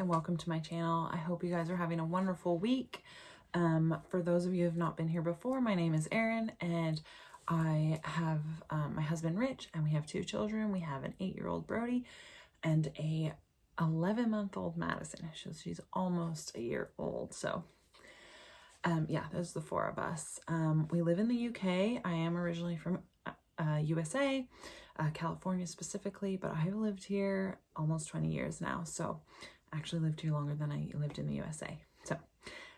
and welcome to my channel. I hope you guys are having a wonderful week. For those of you who have not been here before, my name is Erin, and I have my husband Rich, and we have 2 children. We have an 8-year-old Brody and a 11-month-old Madison. So she's almost a year old. So yeah, there's the 4 of us. We live in the UK. I am originally from USA, California specifically, but I've lived here almost 20 years now. So I actually lived here longer than I lived in the USA. So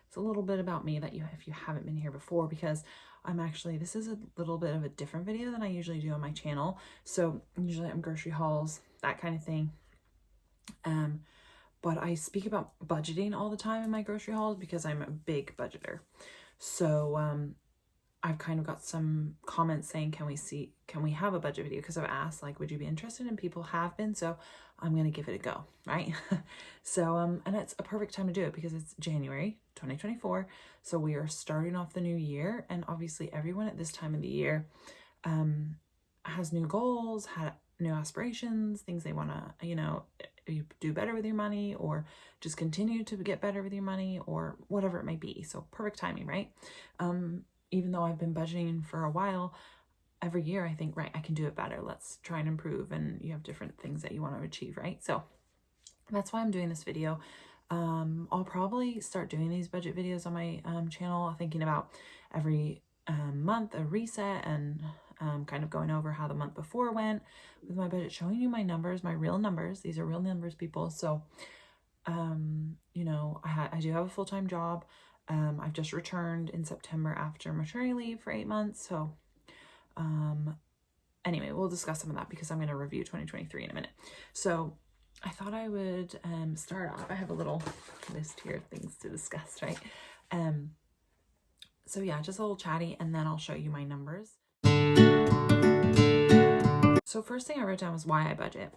it's a little bit about me that if you haven't been here before, because this is a little bit of a different video than I usually do on my channel. So usually I'm grocery hauls, that kind of thing. But I speak about budgeting all the time in my grocery hauls because I'm a big budgeter. So I've kind of got some comments saying, can we have a budget video? Because I've asked, like, would you be interested? And people have been, so I'm going to give it a go, right? So, and it's a perfect time to do it because it's January 2024. So we are starting off the new year. And obviously everyone at this time of the year has new goals, had new aspirations, things they want to, you do better with your money, or just continue to get better with your money, or whatever it may be. So perfect timing, right? Even though I've been budgeting for a while, every year I think, right, I can do it better. Let's try and improve. And you have different things that you want to achieve, right? So that's why I'm doing this video. I'll probably start doing these budget videos on my channel, thinking about every month a reset, and kind of going over how the month before went with my budget, showing you my numbers, my real numbers. These are real numbers, people. So, I do have a full-time job. I've just returned in September after maternity leave for 8 months. So, anyway, we'll discuss some of that because I'm going to review 2023 in a minute. So I thought I would, start off. I have a little list here of things to discuss, right? So yeah, just a little chatty, and then I'll show you my numbers. So first thing I wrote down was why I budget.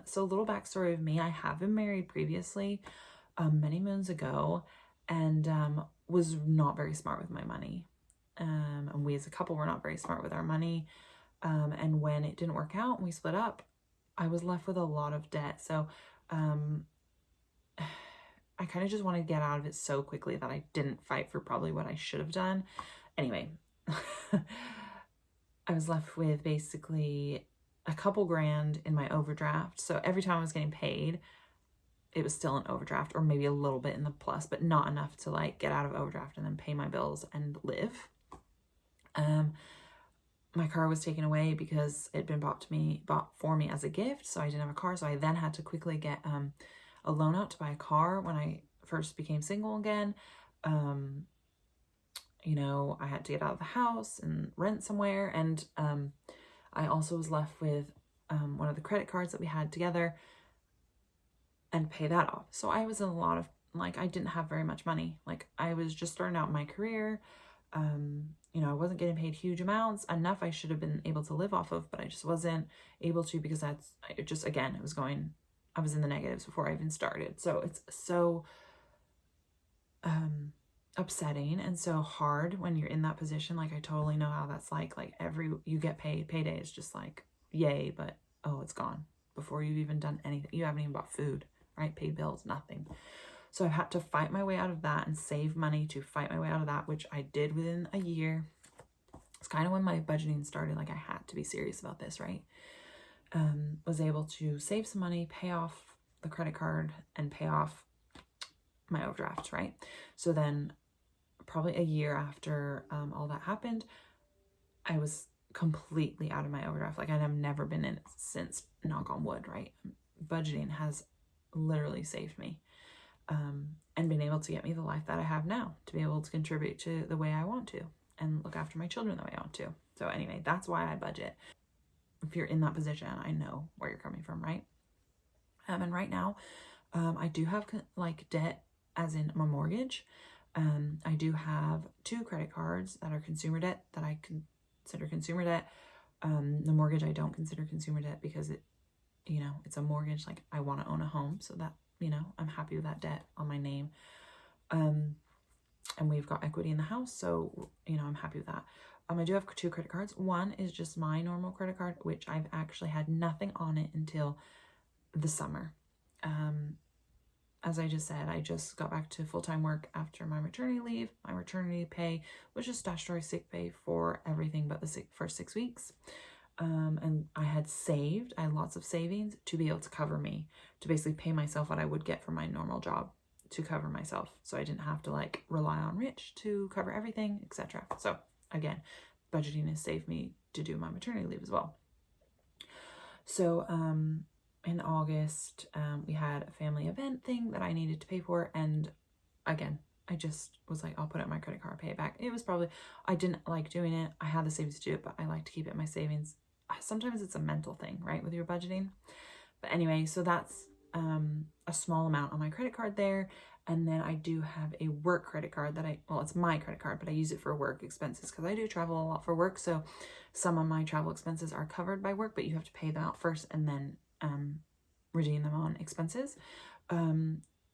So a little backstory of me. I have been married previously, many moons ago, and was not very smart with my money. And we as a couple were not very smart with our money. And when it didn't work out and we split up, I was left with a lot of debt. So I kind of just wanted to get out of it so quickly that I didn't fight for probably what I should have done. Anyway, I was left with basically a couple grand in my overdraft. So every time I was getting paid, it was still an overdraft, or maybe a little bit in the plus, but not enough to like get out of overdraft and then pay my bills and live. My car was taken away because it had been bought for me as a gift. So I didn't have a car. So I then had to quickly get a loan out to buy a car when I first became single again. I had to get out of the house and rent somewhere. And I also was left with one of the credit cards that we had together and pay that off. So I was in a lot of, I didn't have very much money. I was just starting out my career. I wasn't getting paid huge amounts, enough I should have been able to live off of, but I just wasn't able to because I was in the negatives before I even started. So it's so upsetting and so hard when you're in that position. I totally know how that's like you get paid, payday is just like, yay, but oh, it's gone before you've even done anything. You haven't even bought food, right? Paid bills, nothing. So I've had to fight my way out of that and save money to fight my way out of that, which I did within a year. It's kind of when my budgeting started. I had to be serious about this, right? Was able to save some money, pay off the credit card, and pay off my overdrafts, right? So then probably a year after all that happened, I was completely out of my overdraft. I have never been in it since, knock on wood, right? Budgeting has literally saved me. And been able to get me the life that I have now, to be able to contribute to the way I want to and look after my children the way I want to. So anyway, that's why I budget. If you're in that position, I know where you're coming from, right? And right now, I do have debt, as in my mortgage. I do have 2 credit cards that are consumer debt that I consider consumer debt. The mortgage I don't consider consumer debt because it's a mortgage. I want to own a home, so that, I'm happy with that debt on my name. And we've got equity in the house, so, I'm happy with that. I do have 2 credit cards. One is just my normal credit card, which I've actually had nothing on it until the summer. as I just said, I just got back to full-time work after my maternity leave. My maternity pay was just statutory sick pay for everything but the first 6 weeks. And I had lots of savings to be able to cover me, to basically pay myself what I would get from my normal job to cover myself. So I didn't have to like rely on Rich to cover everything, etc. So again, budgeting has saved me to do my maternity leave as well. So in August, we had a family event thing that I needed to pay for. And again, I just was like, I'll put it on my credit card, pay it back. It was probably, I didn't like doing it. I had the savings to do it, but I like to keep it in my savings. Sometimes it's a mental thing, right, with your budgeting. But anyway, so that's a small amount on my credit card there. And then I do have a work credit card that it's my credit card, but I use it for work expenses because I do travel a lot for work. So some of my travel expenses are covered by work, but you have to pay them out first and then redeem them on expenses.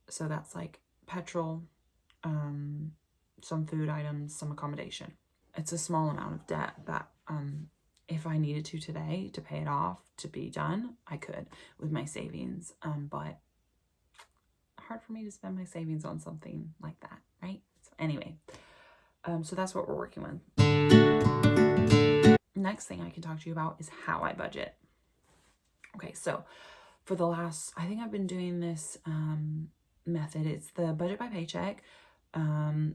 So that's like petrol, some food items, some accommodation. It's a small amount of debt that if I needed to today to pay it off, to be done, I could with my savings. But hard for me to spend my savings on something like that, right? So anyway, so that's what we're working with. Next thing I can talk to you about is how I budget. Okay, so for the last, I think I've been doing this method. It's the budget by paycheck,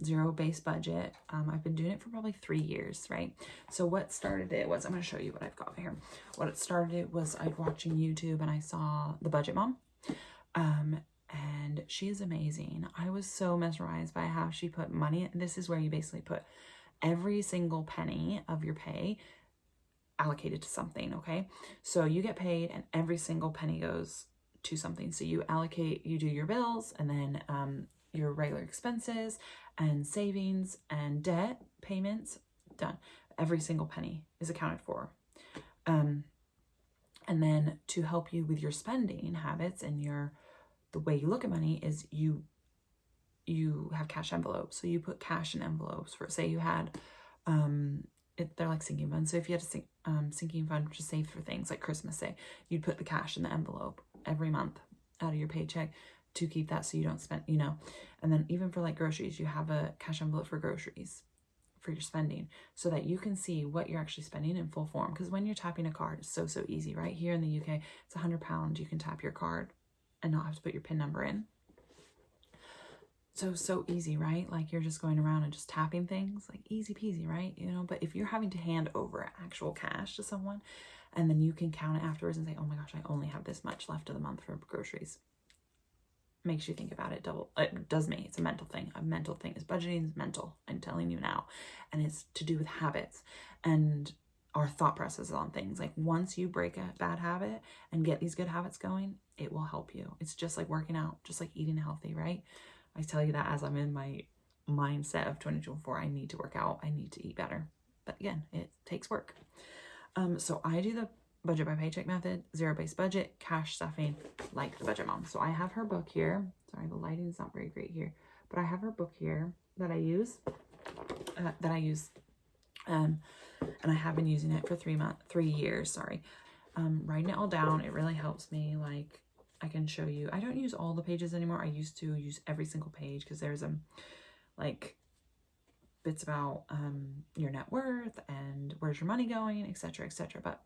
zero-based budget. I've been doing it for probably 3 years, right? So what started it was, I'm going to show you what I've got here. What it started it was I'd watching YouTube and I saw the Budget Mom. And she is amazing. I was so mesmerized by how she put money. This is where you basically put every single penny of your pay allocated to something, okay? So you get paid and every single penny goes to something. So you do your bills and then your regular expenses and savings and debt payments, done. Every single penny is accounted for. And then to help you with your spending habits and the way you look at money is you have cash envelopes. So you put cash in envelopes for, say you had, they're like sinking funds. So if you had a sinking fund to save for things like Christmas, say, you'd put the cash in the envelope every month out of your paycheck to keep that so you don't spend, and then even for like groceries, you have a cash envelope for groceries for your spending so that you can see what you're actually spending in full form. Because when you're tapping a card, it's so easy, right? Here in the UK, it's £100. You can tap your card and not have to put your PIN number in. So easy, right? Like you're just going around and just tapping things, like easy peasy, right? But if you're having to hand over actual cash to someone and then you can count it afterwards and say, oh my gosh, I only have this much left of the month for groceries. Makes you think about it double. It does me. It's a mental thing. A mental thing is budgeting is mental. I'm telling you now. And it's to do with habits and our thought processes on things. Like once you break a bad habit and get these good habits going, it will help you. It's just like working out, just like eating healthy, right? I tell you that as I'm in my mindset of 2024, I need to work out. I need to eat better. But again, it takes work. So I do the budget by paycheck method, zero-based budget, cash stuffing, like the Budget Mom. So I have her book here. Sorry, the lighting is not very great here, but I have her book here that I use, and I have been using it for 3 years, sorry. Writing it all down, it really helps me. Like I can show you, I don't use all the pages anymore. I used to use every single page because there's like bits about your net worth and where's your money going, etc., etc. But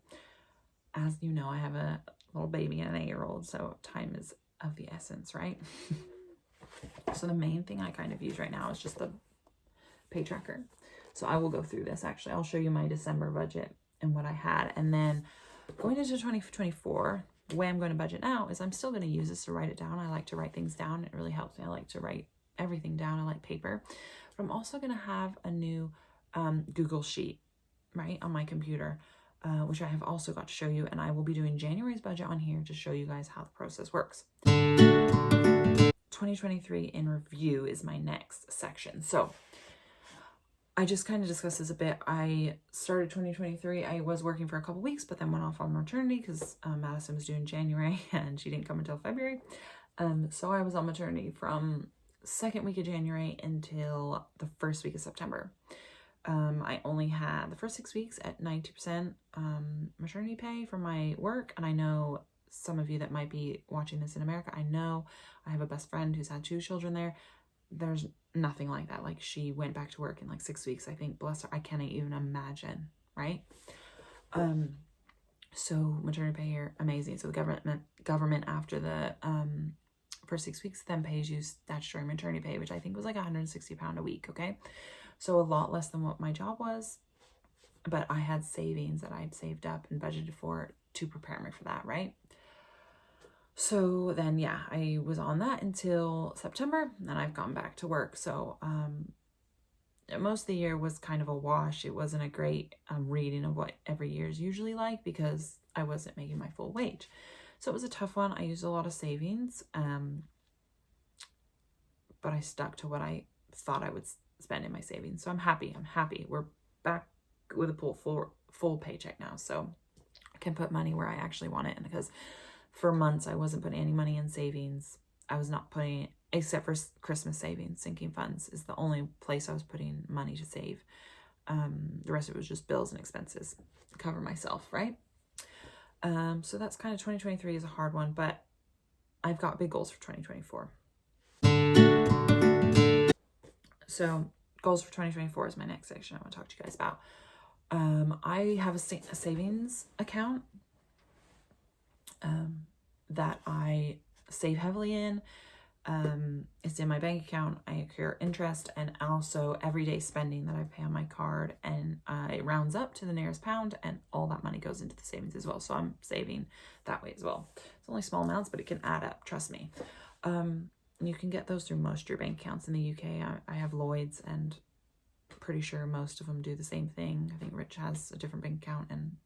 as you know, I have a little baby and an 8-year-old, so time is of the essence, right? So the main thing I kind of use right now is just the pay tracker. So I will go through this. Actually, I'll show you my December budget and what I had, and then going into 2024, the way I'm going to budget now is I'm still going to use this to write it down. I like to write things down. It really helps me. I like to write everything down. I like paper. But I'm also going to have a new Google Sheet, right, on my computer, which I have also got to show you. And I will be doing January's budget on here to show you guys how the process works. 2023 in review is my next section. So I just kind of discussed this a bit. I started 2023. I was working for a couple weeks, but then went off on maternity because Madison was due in January and she didn't come until February. So I was on maternity from second week of January until the first week of September. I only had the first 6 weeks at 90% maternity pay for my work. And I know some of you that might be watching this in America, I know I have a best friend who's had 2 children there. There's nothing like that. Like, she went back to work in like 6 weeks, I think. Bless her. I can't even imagine, right? So maternity pay here, amazing. So the government after the for 6 weeks then pays you statutory maternity pay, which I think was like £160 a week. Okay, so a lot less than what my job was, but I had savings that I had saved up and budgeted for to prepare me for that, right? So then, yeah, I was on that until September, and I've gone back to work. So most of the year was kind of a wash. It wasn't a great reading of what every year is usually like, because I wasn't making my full wage. So it was a tough one. I used a lot of savings, but I stuck to what I thought I would spend in my savings. So I'm happy. We're back with a full paycheck now. So I can put money where I actually want it. And because for months I wasn't putting any money in savings. I was not putting it, except for Christmas savings. Sinking funds is the only place I was putting money to save. The rest of it was just bills and expenses to cover myself, right? So that's kind of 2023 is a hard one, but I've got big goals for 2024. So goals for 2024 is my next section I want to talk to you guys about. I have a savings account that I save heavily in. It's in my bank account. I accrue interest and also everyday spending that I pay on my card, and it rounds up to the nearest pound, and all that money goes into the savings as well. So I'm saving that way as well. It's only small amounts, but it can add up, trust me. You can get those through most of your bank accounts in the UK. I have Lloyd's, and pretty sure most of them do the same thing. I think Rich has a different bank account, and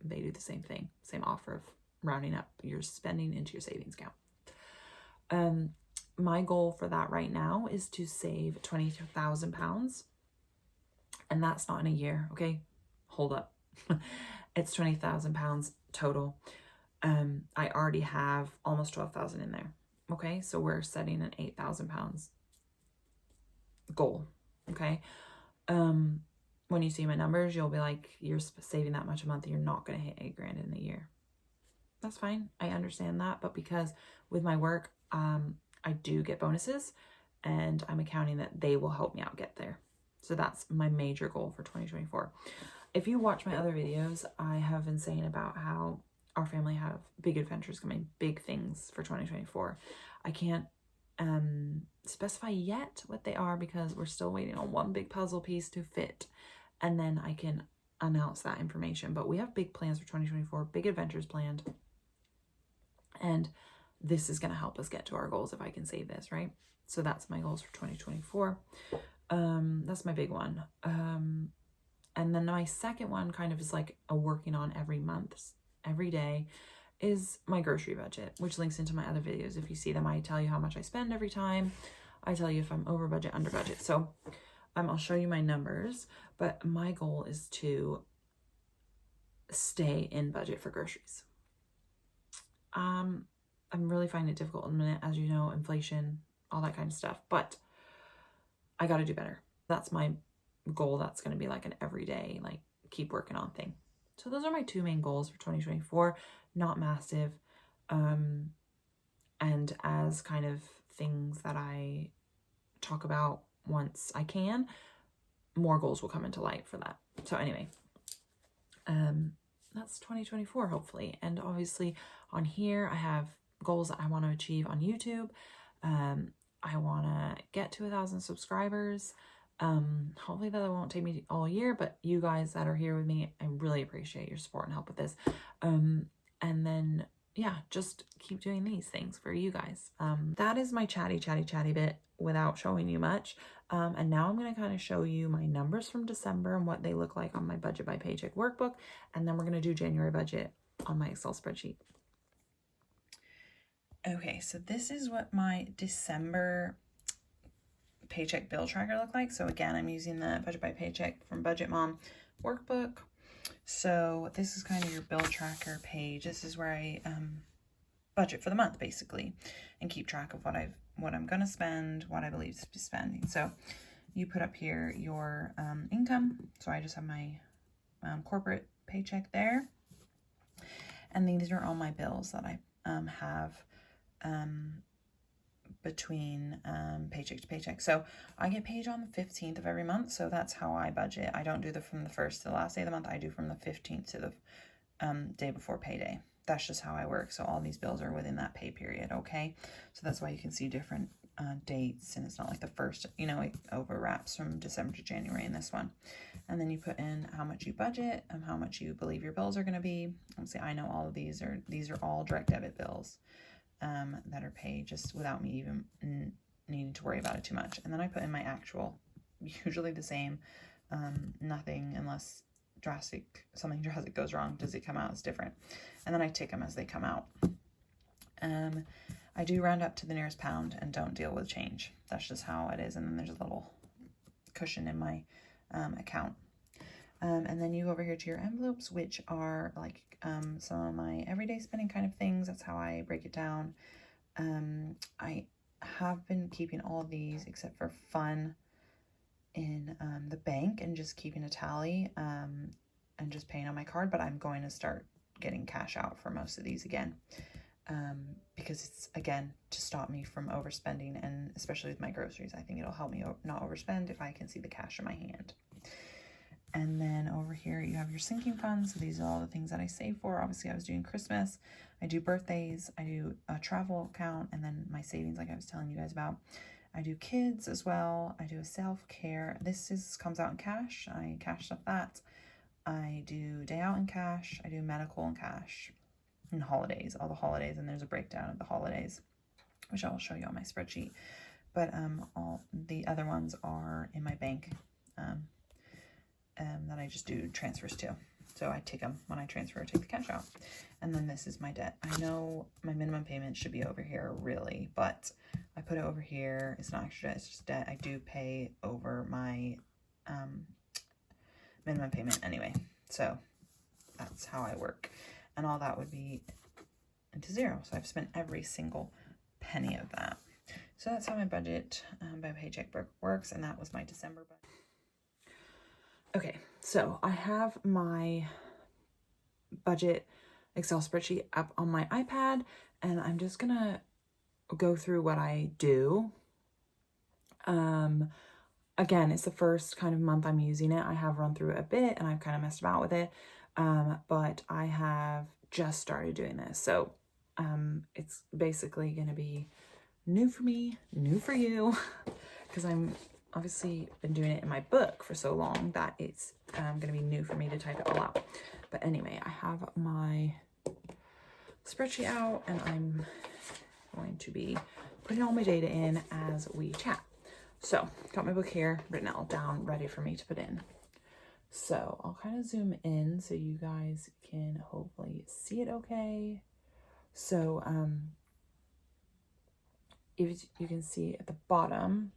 they do the same thing, same offer of rounding up your spending into your savings account. My goal for that right now is to save £20,000, and that's not in a year. Okay, hold up. It's £20,000 total. I already have almost 12,000 in there. Okay, so we're setting an £8,000 goal. Okay, when you see my numbers, you'll be like, you're saving that much a month, you're not going to hit $8,000 in a year. That's fine. I understand that, but because with my work, I do get bonuses, and I'm accounting that they will help me out get there. So that's my major goal for 2024. If you watch my other videos, I have been saying about how our family have big adventures coming, big things for 2024. I can't specify yet what they are, because we're still waiting on one big puzzle piece to fit, and then I can announce that information. But we have big plans for 2024, big adventures planned, and this is going to help us get to our goals if I can save this, right? So that's my goals for 2024. That's my big one. And then my second one kind of is like a working on every month, every day, is my grocery budget, which links into my other videos. If you see them, I tell you how much I spend every time. I tell you if I'm over budget, under budget. So I'll show you my numbers, but my goal is to stay in budget for groceries. I'm really finding it difficult in a minute, as you know, inflation, all that kind of stuff, but I got to do better. That's my goal. That's going to be like an everyday, like, keep working on thing. So those are my 2 main goals for 2024, not massive. And as kind of things that I talk about once I can, more goals will come into light for that. So anyway, that's 2024, hopefully. And obviously on here, I have goals that I want to achieve on YouTube. I want to get to 1,000 subscribers. Hopefully that won't take me all year, but you guys that are here with me, I really appreciate your support and help with this. And then, yeah, just keep doing these things for you guys. That is my chatty bit without showing you much. And now I'm going to kind of show you my numbers from December and what they look like on my Budget by Paycheck workbook. And then we're going to do January budget on my Excel spreadsheet. Okay, so this is what my December paycheck bill tracker look like. So again, I'm using the Budget by Paycheck from Budget Mom workbook. So this is kind of your bill tracker page. This is where I budget for the month, basically, and keep track of what I'm gonna spend, what I believe to be spending. So you put up here your income. So I just have my corporate paycheck there. And these are all my bills that I have between paycheck to paycheck. So I get paid on the 15th of every month, so that's how I budget. I don't do from the 1st to the last day of the month. I do from the 15th to the day before payday. That's just how I work. So all these bills are within that pay period, okay? So that's why you can see different dates, and it's not like the first, you know, it overlaps from December to January in this one. And then you put in how much you budget and how much you believe your bills are going to be. Obviously, I know all of these are all direct debit bills that are paid just without me even needing to worry about it too much. And then I put in my actual, usually the same, nothing unless something drastic goes wrong. Does it come out as different? And then I take them as they come out. I do round up to the nearest pound and don't deal with change. That's just how it is. And then there's a little cushion in my account. And then you go over here to your envelopes, which are like some of my everyday spending kind of things. That's how I break it down. I have been keeping all of these except for fun in the bank and just keeping a tally and just paying on my card, but I'm going to start getting cash out for most of these again because it's, again, to stop me from overspending, and especially with my groceries. I think it'll help me not overspend if I can see the cash in my hand. And then over here you have your sinking funds. So these are all the things that I save for. Obviously I was doing Christmas, I do birthdays, I do a travel account, and then my savings like I was telling you guys about. I do kids as well. I do a self-care. This comes out in cash. I cash stuff that. I do day out in cash. I do medical in cash. And holidays, all the holidays. And there's a breakdown of the holidays, which I will show you on my spreadsheet. But all the other ones are in my bank that I just do transfers to. So I take them when I transfer, take the cash out. And then this is my debt. I know my minimum payment should be over here really, but I put it over here. It's not extra debt, it's just debt. I do pay over my minimum payment anyway. So that's how I work. And all that would be into zero. So I've spent every single penny of that. So that's how my budget by Paycheck works. And that was my December budget. Okay, so I have my budget Excel spreadsheet up on my iPad, and I'm just gonna go through what I do. Again, it's the first kind of month I'm using it. I have run through it a bit and I've kind of messed about with it, but I have just started doing this. So it's basically gonna be new for me, new for you, because I'm obviously been doing it in my book for so long that it's going to be new for me to type it all out. But anyway, I have my spreadsheet out and I'm going to be putting all my data in as we chat. So got my book here, written it all down, ready for me to put in. So I'll kind of zoom in so you guys can hopefully see it okay. So if you can see at the bottom,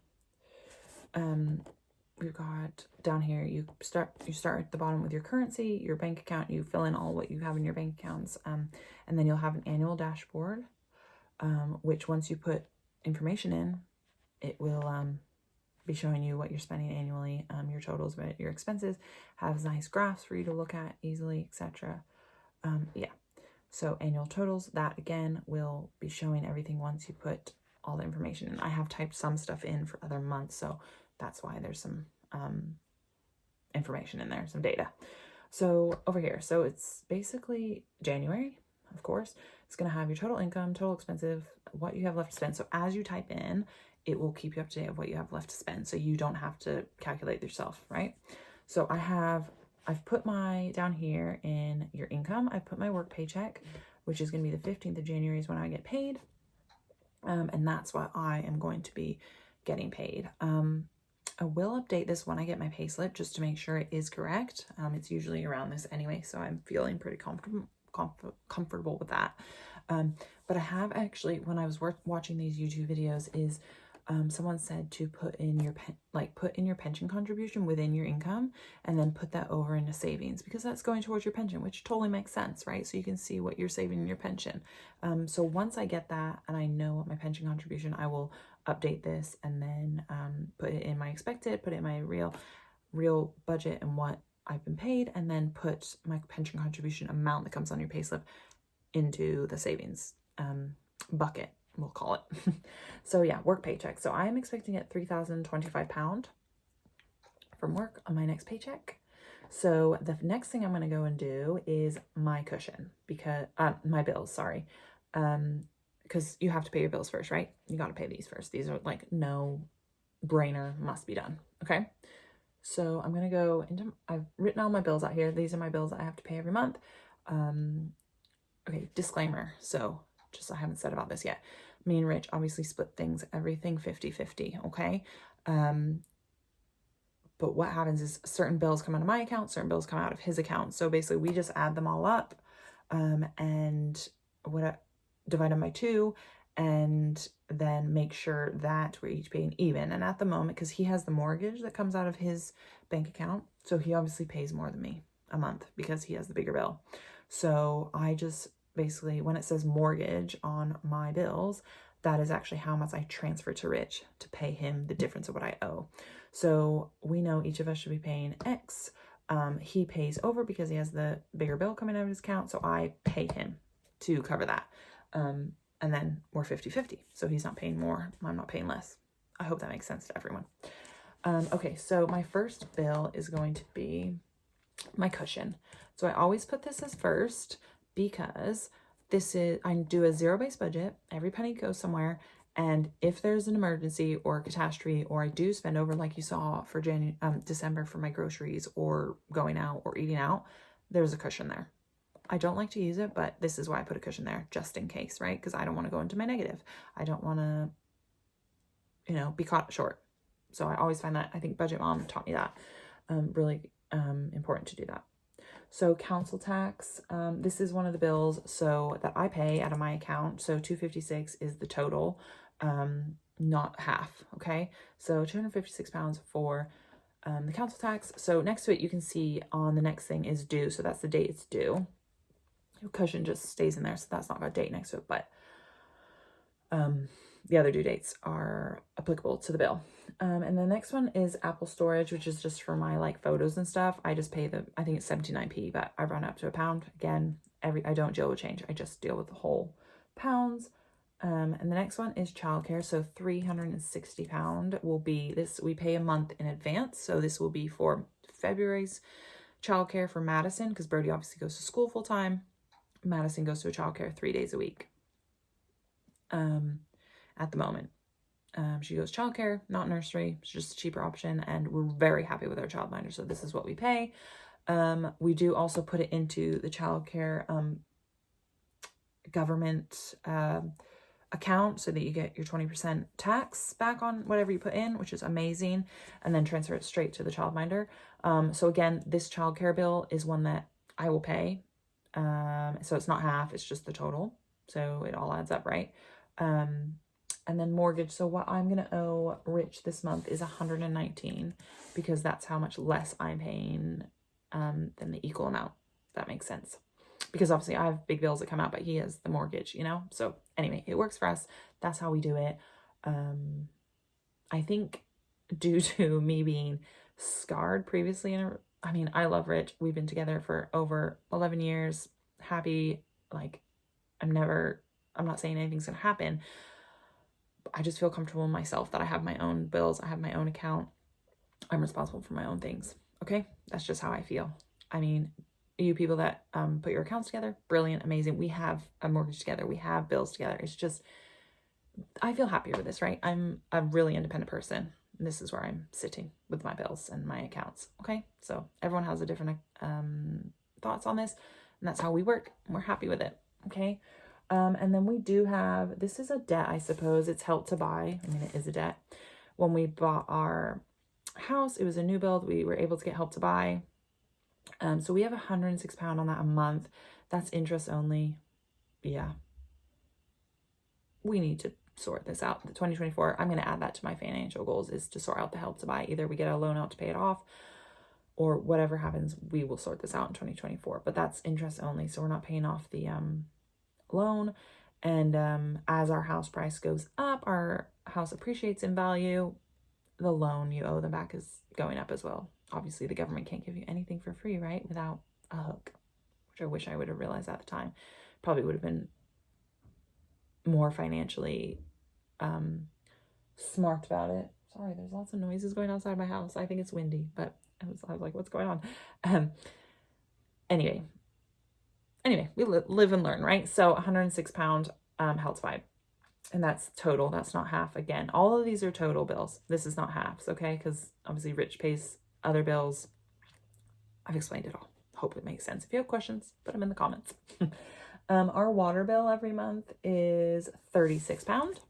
we've got down here, you start at the bottom with your currency, your bank account, you fill in all what you have in your bank accounts, and then you'll have an annual dashboard, which once you put information in, it will be showing you what you're spending annually, your totals, your expenses, has nice graphs for you to look at easily, etc. Yeah, so annual totals, that again will be showing everything once you put all the information in. I have typed some stuff in for other months, so that's why there's some information in there, some data. So over here, so it's basically January, of course. It's going to have your total income, total expenses, what you have left to spend. So as you type in, it will keep you up to date of what you have left to spend, so you don't have to calculate yourself, right? So I've put my, down here in your income, I've put my work paycheck, which is going to be the 15th of January is when I get paid. And that's what I am going to be getting paid. I will update this when I get my pay slip just to make sure it is correct. It's usually around this anyway, so I'm feeling pretty comfortable with that. But I have actually, when I was watching these YouTube videos, is someone said to put in your pension contribution within your income and then put that over into savings, because that's going towards your pension, which totally makes sense, right? So you can see what you're saving in your pension. So once I get that and I know what my pension contribution, I will update this and then put it in my expected, put it in my real budget and what I've been paid, and then put my pension contribution amount that comes on your payslip into the savings bucket, we'll call it. So yeah, work paycheck. So I'm expecting to get £3,025 from work on my next paycheck. So the next thing I'm going to go and do is my cushion, because my bills, sorry. Because you have to pay your bills first, right? You got to pay these first. These are like no brainer, must be done. Okay. So I'm going to go into, I've written all my bills out here. These are my bills that I have to pay every month. Okay. Disclaimer. So just, I haven't said about this yet. Me and Rich obviously split things, everything 50-50. Okay. But what happens is certain bills come out of my account, certain bills come out of his account. So basically we just add them all up, and divide them by 2, and then make sure that we're each paying even. And at the moment, because he has the mortgage that comes out of his bank account, so he obviously pays more than me a month because he has the bigger bill. So I just basically, when it says mortgage on my bills, that is actually how much I transfer to Rich to pay him the difference of what I owe. So we know each of us should be paying X. He pays over because he has the bigger bill coming out of his account. So I pay him to cover that. And then we're 50-50. So he's not paying more. I'm not paying less. I hope that makes sense to everyone. Okay, so my first bill is going to be my cushion. So I always put this as first because this is, I do a zero-based budget. Every penny goes somewhere. And if there's an emergency or a catastrophe, or I do spend over, like you saw for December for my groceries or going out or eating out, there's a cushion there. I don't like to use it, but this is why I put a cushion there, just in case, right? Because I don't want to go into my negative. I don't want to, be caught short. So I always find that, I think Budget Mom taught me that, really important to do that. So council tax, this is one of the bills that I pay out of my account. So £256 is the total, not half. Okay. So £256 for the council tax. So next to it, you can see on the next thing is due. So that's the date it's due. Your cushion just stays in there. So that's not got a date next to it, but the other due dates are applicable to the bill. And the next one is Apple storage, which is just for my photos and stuff. I just pay I think it's 79p, but I run up to £1. Again, I don't deal with change. I just deal with the whole pounds. And the next one is childcare. So £360 will be this. We pay a month in advance. So this will be for February's childcare for Madison, because Brody obviously goes to school full time. Madison goes to a childcare 3 days a week. At the moment, she goes childcare, not nursery. It's just a cheaper option, and we're very happy with our childminder. So this is what we pay. We do also put it into the childcare government account, so that you get your 20% tax back on whatever you put in, which is amazing, and then transfer it straight to the childminder. So again, this childcare bill is one that I will pay. So it's not half, it's just the total. So it all adds up, right? And then mortgage. So what I'm going to owe Rich this month is $119, because that's how much less I'm paying than the equal amount. That makes sense. Because obviously I have big bills that come out, but he has the mortgage, So anyway, it works for us. That's how we do it. I think due to me being scarred previously I love Rich. We've been together for over 11 years. Happy. I'm not saying anything's going to happen. I just feel comfortable in myself that I have my own bills. I have my own account. I'm responsible for my own things. Okay. That's just how I feel. You people that put your accounts together, brilliant, amazing. We have a mortgage together. We have bills together. It's just, I feel happier with this, right? I'm a really independent person. And this is where I'm sitting with my bills and my accounts. Okay. So everyone has a different thoughts on this, and that's how we work. And we're happy with it. Okay. And then we do have, this is a debt, I suppose. It's Help to Buy. It is a debt. When we bought our house, it was a new build. We were able to get Help to Buy. So we have £106 on that a month. That's interest only. Yeah. We need to sort this out. The 2024, I'm going to add that to my financial goals, is to sort out the Help to Buy. Either we get a loan out to pay it off, or whatever happens, we will sort this out in 2024. But that's interest only. So we're not paying off the loan. And as our house price goes up, our house appreciates in value, the loan you owe them back is going up as well. Obviously, the government can't give you anything for free, right? Without a hook, which I wish I would have realized at the time. probably would have been more financially smart about it. Sorry, there's lots of noises going outside my house. I think it's windy, but I was like, what's going on? Anyway, we live and learn, right? So 106 pound health vibe. And that's total. That's not half. Again, all of these are total bills. This is not halves, okay? Because obviously Rich pays other bills. I've explained it all. Hope it makes sense. If you have questions, put them in the comments. Our water bill every month is 36 pound.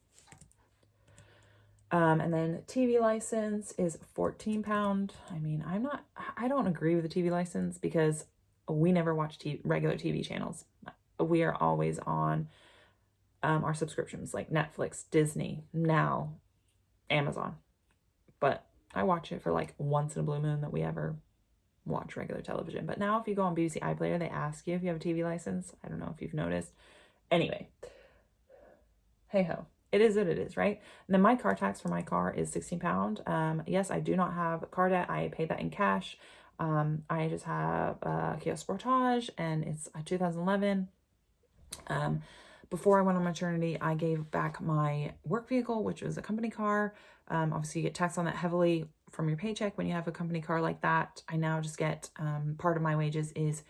And then TV license is 14 pound. I mean, I don't agree with the TV license because we never watch regular TV channels. We are always on our subscriptions like Netflix, Disney, Now, Amazon. But I watch it for like once in a blue moon that we ever watch regular television. But now if you go on BBC iPlayer, they ask you if you have a TV license. I don't know if you've noticed. Anyway, hey ho. It is what it is, right? And then my car tax for my car is 16 pound. Yes, I do not have car debt. I paid that in cash. I just have a Kia Sportage and it's a 2011. Before I went on maternity, I gave back my work vehicle, which was a company car. Obviously, you get taxed on that heavily from your paycheck when you have a company car like that. I now just get part of my wages is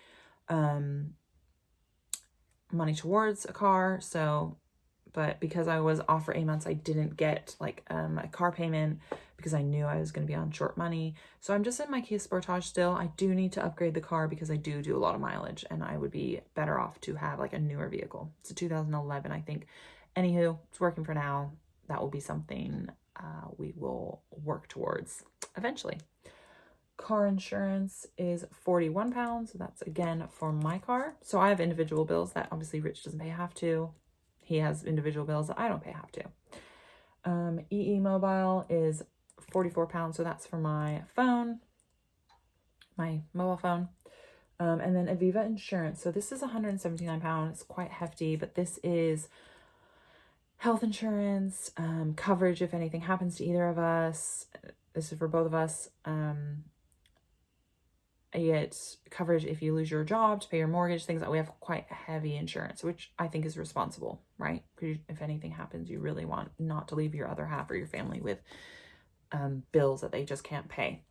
money towards a car. So, but because I was off for 8 months, I didn't get like a car payment because I knew I was going to be on short money. So I'm just in my Kia Sportage still. I do need to upgrade the car because I do a lot of mileage and I would be better off to have like a newer vehicle. It's a 2011, I think. Anywho, it's working for now. That will be something we will work towards eventually. Car insurance is 41 pounds. So that's again for my car. So I have individual bills that obviously Rich doesn't pay half to. He has individual bills that I don't pay half to. EE Mobile is 44 pounds. So that's for my phone, my mobile phone. And then Aviva Insurance. So this is 179 pounds. It's quite hefty, but this is health insurance, coverage if anything happens to either of us. This is for both of us. You get coverage if you lose your job, to pay your mortgage, things that we have quite heavy insurance, which I think is responsible, right? Because if anything happens, you really want not to leave your other half or your family with bills that they just can't pay.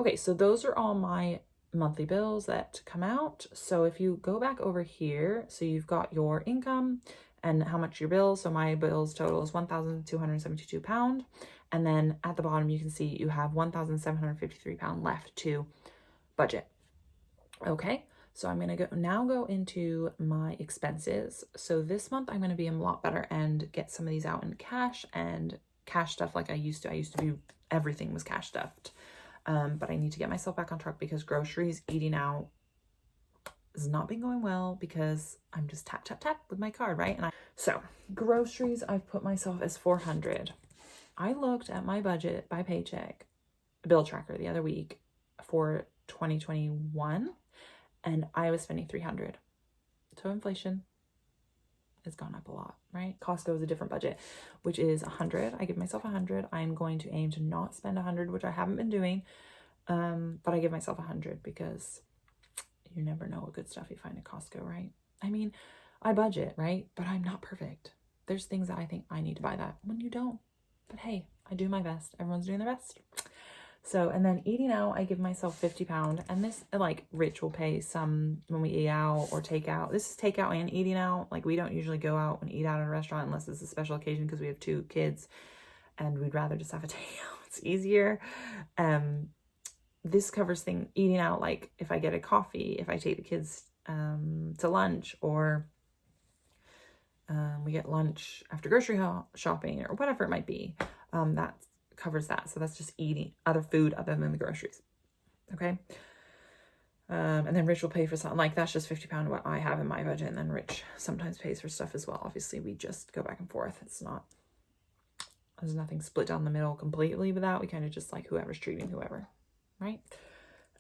Okay, so those are all my monthly bills that come out. So if you go back over here, so you've got your income and how much your bills. So my bills total is 1,272 pound. And then at the bottom, you can see you have 1,753 pound left to budget. Okay, so I'm going to go into my expenses. So this month I'm going to be a lot better and get some of these out in cash and cash stuff like I used to. I used to be, everything was cash stuffed. But I need to get myself back on track because groceries, eating out has not been going well because I'm just tap, tap, tap with my card, right? So groceries, I've put myself as 400. I looked at my budget by Paycheck bill tracker the other week for 2021 and I was spending 300. So inflation has gone up a lot, right? Costco is a different budget, which is 100. I give myself 100. I'm going to aim to not spend 100, which I haven't been doing. But I give myself 100 because you never know what good stuff you find at Costco, right? I mean, I budget, right? But I'm not perfect. There's things that I think I need to buy that when you don't. But hey, I do my best. Everyone's doing their best. So, and then eating out, I give myself 50 pound. And this, like, Rich will pay some when we eat out or take out. This is takeout and eating out. Like, we don't usually go out and eat out at a restaurant unless it's a special occasion because we have 2 kids and we'd rather just have a takeout. It's easier. This covers eating out, like if I get a coffee, if I take the kids to lunch, or we get lunch after grocery shopping or whatever it might be. That covers that. So that's just eating other food other than the groceries. Okay. And then Rich will pay for something like that's just 50 pound what I have in my budget. And then Rich sometimes pays for stuff as well. Obviously we just go back and forth. There's nothing split down the middle completely with that. We kind of just like whoever's treating whoever. Right?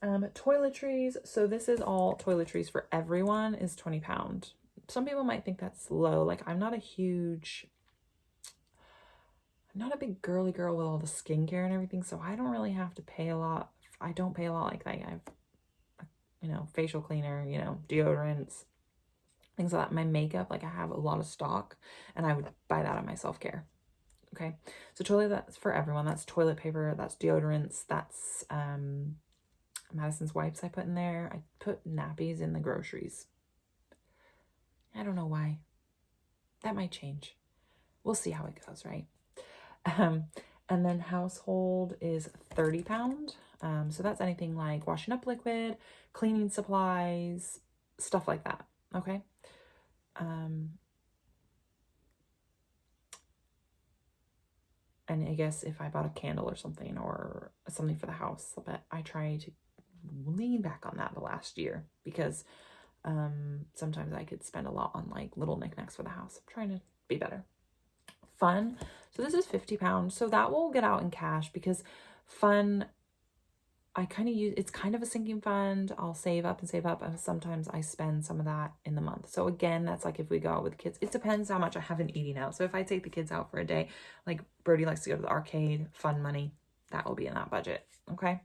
Toiletries. So this is all toiletries for everyone is 20 pound. Some people might think that's low. Like I'm not a big girly girl with all the skincare and everything. So I don't really have to pay a lot. I don't pay a lot like that. I have, facial cleaner, deodorants, things like that. My makeup, like I have a lot of stock, and I would buy that on my self-care. Okay, so totally that's for everyone. That's toilet paper, that's deodorants, that's Madison's wipes I put in there. I put nappies in the groceries. I don't know why. That might change. We'll see how it goes, right? And then household is 30 pound. So that's anything like washing up liquid, cleaning supplies, stuff like that. Okay. And I guess if I bought a candle or something for the house, but I try to lean back on that the last year because sometimes I could spend a lot on like little knickknacks for the house. I'm trying to be better. Fun. So this is 50 pounds. So that will get out in cash because fun, I kind of use, it's kind of a sinking fund. I'll save up and save up. And sometimes I spend some of that in the month. So again, that's like if we go out with kids, it depends how much I have in eating out. So if I take the kids out for a day, like Brody likes to go to the arcade, fun money, that will be in that budget. Okay.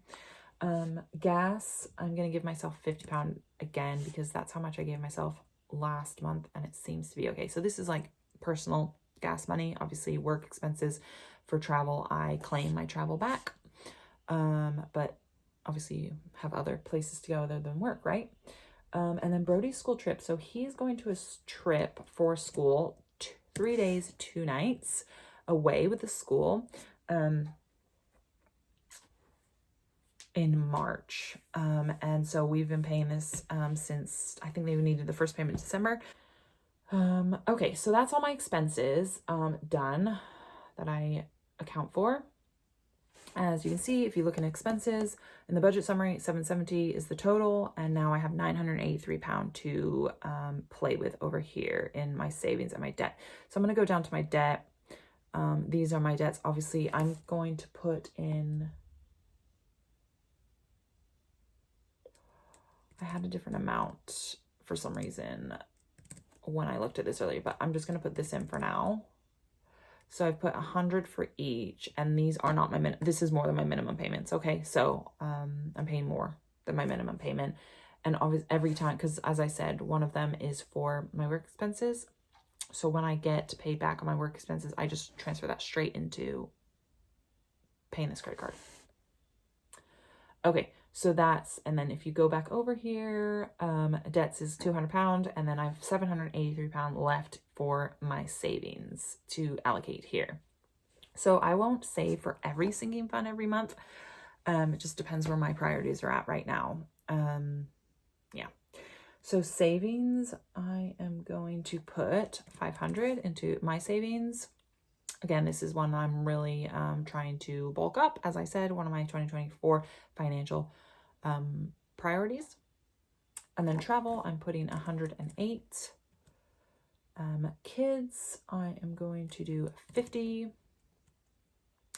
Gas, I'm going to give myself 50 pound again, because that's how much I gave myself last month. And it seems to be okay. So this is like personal gas money. Obviously work expenses for travel, I claim my travel back. But obviously you have other places to go other than work, right? And then Brody's school trip. So he's going to a trip for school, 3 days, 2 nights away with the school, in March. And so we've been paying this, since I think they needed the first payment in December. Okay, so that's all my expenses, done that I account for. As you can see, if you look in expenses in the budget summary, 770 is the total. And now I have 983 pound to play with over here in my savings and my debt. So I'm going to go down to my debt. These are my debts. Obviously, I'm going to put in, I had a different amount for some reason when I looked at this earlier, but I'm just going to put this in for now. So I've put 100 for each, and these are not my this is more than my minimum payments. Okay, so I'm paying more than my minimum payment, and obviously every time, because as I said, one of them is for my work expenses. So when I get paid back on my work expenses, I just transfer that straight into paying this credit card. Okay, so that's, and then if you go back over here, debts is 200 pound, and then I have 783 pound left for my savings to allocate here. So I won't save for every sinking fund every month. It just depends where my priorities are at right now. Yeah. So savings, I am going to put 500 into my savings. Again, this is one I'm really trying to bulk up. As I said, one of my 2024 financial priorities. And then travel, I'm putting 108. Kids, I am going to do 50.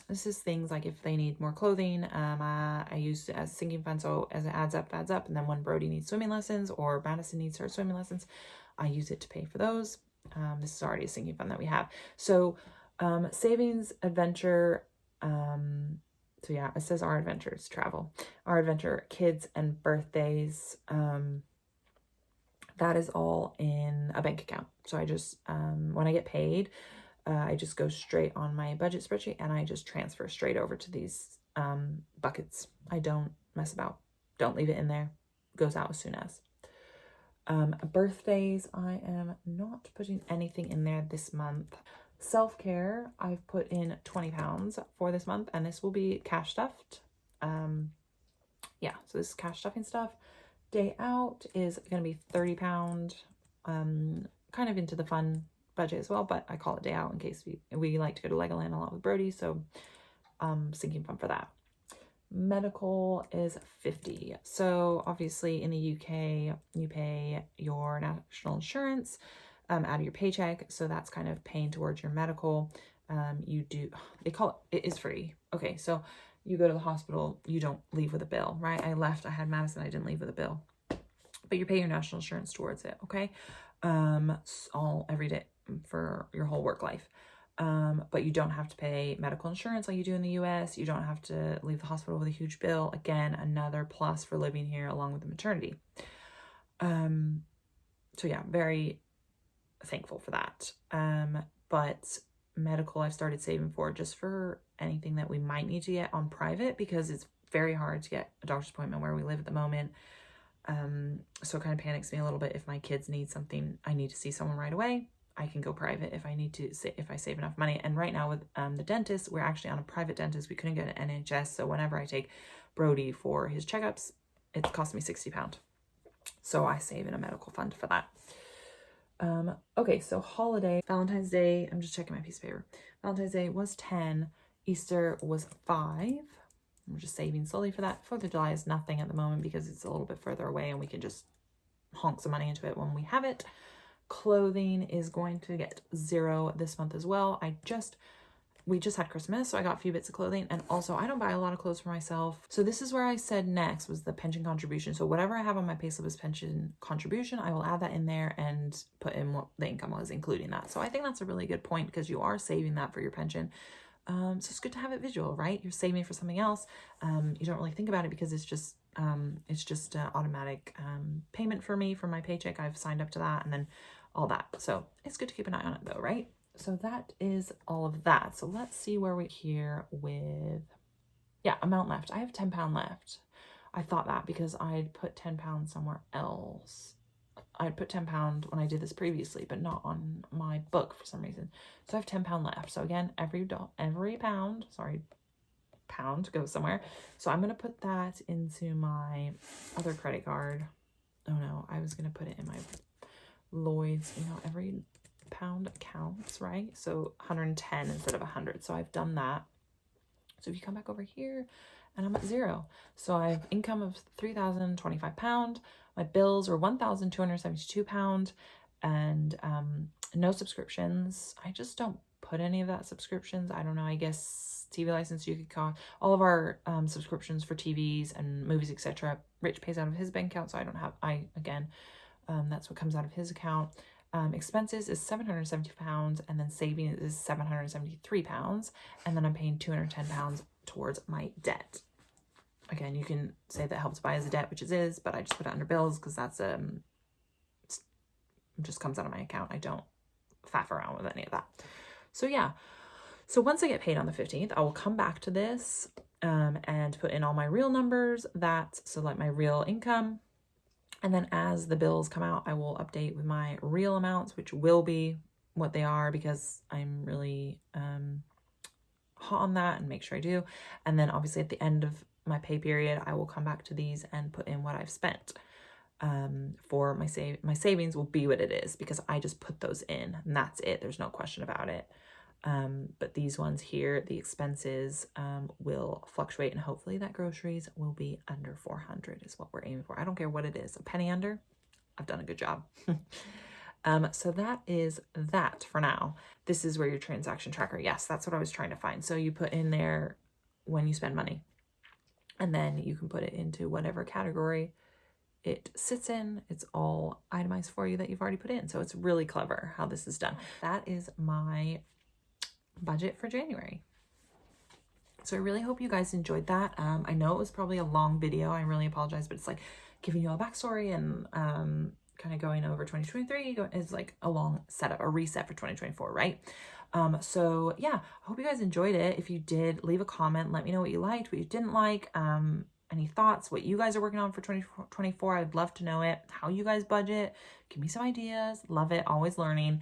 This is things like if they need more clothing, I use it as a sinking fund. So as it adds up. And then when Brody needs swimming lessons or Madison needs her swimming lessons, I use it to pay for those. This is already a sinking fund that we have. So savings, adventure, so yeah, it says our adventures, travel, our adventure, kids, and birthdays. That is all in a bank account. So I just, when I get paid, I just go straight on my budget spreadsheet and I just transfer straight over to these buckets. I don't mess about. Don't leave it in there. It goes out as soon as. Birthdays, I am not putting anything in there this month. Self-care, I've put in 20 pounds for this month, and this will be cash stuffed. Yeah, so this is cash stuffing stuff. Day out is going to be 30 pound, kind of into the fun budget as well, but I call it day out in case we like to go to Legoland a lot with Brody, so sinking fund for that. Medical is 50. So obviously in the UK, you pay your national insurance out of your paycheck. So that's kind of paying towards your medical. You do, they call it is free. Okay, so you go to the hospital, you don't leave with a bill, right? I had Madison, I didn't leave with a bill. But you pay your national insurance towards it, okay? All every day for your whole work life. But you don't have to pay medical insurance like you do in the US. You don't have to leave the hospital with a huge bill. Again, another plus for living here along with the maternity. So yeah, very thankful for that. But medical I've started saving for, just for anything that we might need to get on private, because it's very hard to get a doctor's appointment where we live at the moment. So it kind of panics me a little bit. If my kids need something, I need to see someone right away, I can go private if I need to, if I save enough money. And right now with the dentist, we're actually on a private dentist. We couldn't get an NHS. So whenever I take Brody for his checkups, it costs me £60. So I save in a medical fund for that. Okay, so holiday, Valentine's Day, I'm just checking my piece of paper. Valentine's Day was 10, Easter was 5. We're just saving slowly for that. 4th of July is nothing at the moment because it's a little bit further away and we can just honk some money into it when we have it. Clothing is going to get 0 this month as well. We just had Christmas, so I got a few bits of clothing, and also I don't buy a lot of clothes for myself. So this is where I said next was the pension contribution. So whatever I have on my payslip is pension contribution, I will add that in there and put in what the income was, including that. So I think that's a really good point because you are saving that for your pension. So it's good to have it visual, right? You're saving for something else. You don't really think about it because it's just automatic payment for me from my paycheck. I've signed up to that, and then all that. So it's good to keep an eye on it though, right? So that is all of that. So let's see where we're here with, amount left. I have £10 left. I thought that because I'd put £10 somewhere else. I'd put £10 when I did this previously, but not on my book for some reason. So I have £10 left. So again, every pound goes somewhere. So I'm going to put that into my other credit card. Oh no, I was going to put it in my Lloyd's, every pound counts, right? So 110 instead of 100. So I've done that. So if you come back over here, and I'm at 0. So I have income of £3,025. My bills are £1,272, and no subscriptions. I just don't put any of that subscriptions. I don't know. I guess TV license you could call all of our subscriptions for TVs and movies, etc. Rich pays out of his bank account, so I don't have. That's what comes out of his account. Expenses is £770, and then savings is £773, and then I'm paying £210 towards my debt. Again, you can say that helps buy as a debt, which it is, but I just put it under bills because that's it just comes out of my account. I don't faff around with any of that. So yeah, so once I get paid on the 15th, I will come back to this and put in all my real numbers, so like my real income. And then as the bills come out, I will update with my real amounts, which will be what they are because I'm really hot on that and make sure I do. And then obviously at the end of my pay period, I will come back to these and put in what I've spent. For my savings will be what it is because I just put those in and that's it. There's no question about it. But these ones here, the expenses will fluctuate, and hopefully that groceries will be under 400 is what we're aiming for. I don't care what it is, a penny under, I've done a good job. So that is that for now. This is where your transaction tracker, yes, that's what I was trying to find. So you put in there when you spend money, and then you can put it into whatever category it sits in. It's all itemized for you that you've already put in. So it's really clever how this is done. That is my budget for January. So I really hope you guys enjoyed that. I know it was probably a long video. I really apologize, but it's like giving you a backstory and kind of going over 2023 is like a long setup, a reset for 2024, right? So yeah, I hope you guys enjoyed it. If you did, leave a comment. Let me know what you liked, what you didn't like, any thoughts, what you guys are working on for 2024. I'd love to know it, how you guys budget. Give me some ideas. Love it. Always learning.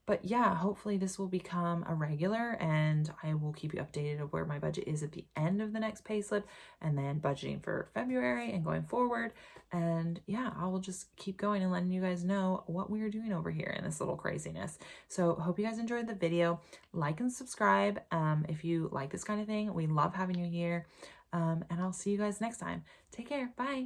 But yeah, hopefully this will become a regular, and I will keep you updated of where my budget is at the end of the next payslip, and then budgeting for February and going forward. And yeah, I will just keep going and letting you guys know what we are doing over here in this little craziness. So hope you guys enjoyed the video. Like and subscribe if you like this kind of thing. We love having you here. And I'll see you guys next time. Take care. Bye.